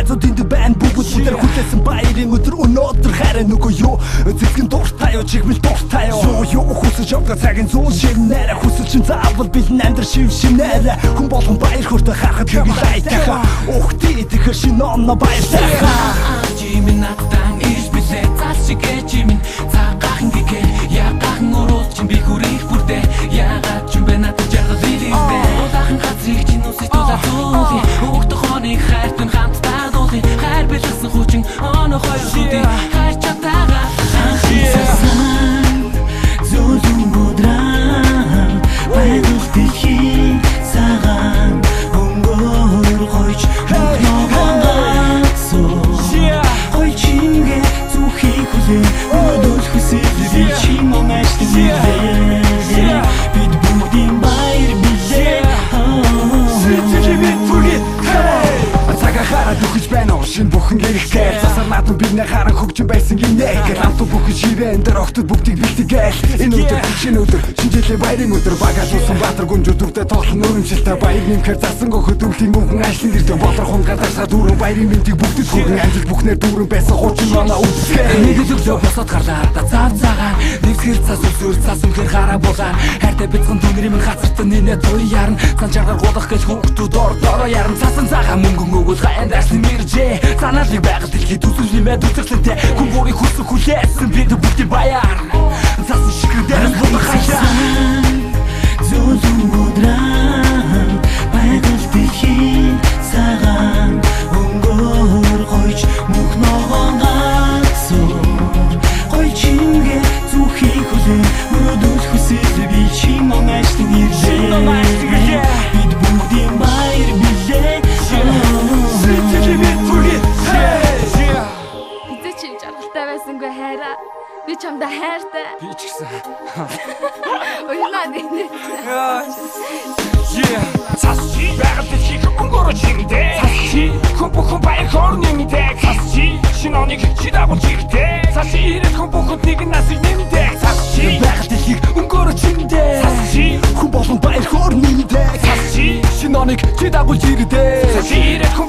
найзуудын дэв байна бүгд бүгдээр хүлээсэн баярын өдөр өнөөдөр хараа нөгөө юу зэвсгэн дуртай юу чигмэл дуртай юу хүсэж явдаг цагийн зүүн шинээр хүсэл чин заавал бэлэн амьдрал шив шинээр хүн болгон баяр хүртэ харахад хэвгүй лайтаха ухти тэгэхээр шинэ онно баяртайха Жимин надтан иш билээ цаашгээ жимин цагаахан гэгээ ягахан ороод чин би хүрэх бүрдээ ягаад ч юм бэ надад жаргал илэрдээ удаахан газрыг чин үсэж тулаадуулъя өгдөх хоныг хайртан хамтдаа дуулъя хайр бэлгсэн хүчин оноо хоёр шүдий хайр чатаага зүүн бодраа байгуулт дэлхий цагаан өнгөөр гойж Шин бүхэн гэрхтэй засар надад бивнэ харан хөгжин байсан гинэ рамту бүхэн ширээн дээр огтод бүгдийг бэлтгэл энэ өдөр шинэ өдөр шинжлэлийн баярын өдөр багажуулсан баатар гүнжүүд дүрдээ тоглон өрөмжилтэй баяр нэмэхээр засан гохот өвлийн мөнхөн ажлын дэрдээ болорхон гадарсаа дүүрэн баярын мэнтийг бүгдэд хүргэн амжилт бүхнээр дүүрэн байсан хуучин оноо үсгээ нэг л өглөө босоод гарлаа та цав цагаан нэвсгэр цас өсөр цас үнхээр хараа булаа хайртай бяцхан дүнэрийн минь хацартаа нинэ той ярн цан чаргаар гулах гэж хүүхдүүд ордороо ярн цасан цагаан мөнгөн өгөл хаянд ажлын мэржээ санаалыг байгаль дэлхийд үзүүлэн мэд үзэрлэнтэй хүн бүрийг хүсэх хүлээсэн бид бүгдийн баяр цасан шигэр дээрс бүгд хаяа зүүн бодраа байгаль дэлхий цагаан өнгөөр гойж мөнх ногоон гацуур гой чингээ зүхий хүлээ өрөөдөл хүсэл би чин онаштай нэржээ бид бүгдийн баяр билээ байсангүй хайраа би чамдаа хайртай би ч гэсэн уянаад инээ цасчи байгаль дэлхийг өнгөөр чирдээ цасчи хүн бүхэн баяр хорнымтэй цасчи шинэ оныг чи дагуулж ирдээ цасчи ирээд хүн бүхэнд нэг насыг нэмдээ цасчи байгаль дэлхийг өнгөөр чирдээ цасчи хүн болгон баяр хорнымтэй цасчи шинэ оныг чи дагуулж ирдээ цасчи ирээд хүн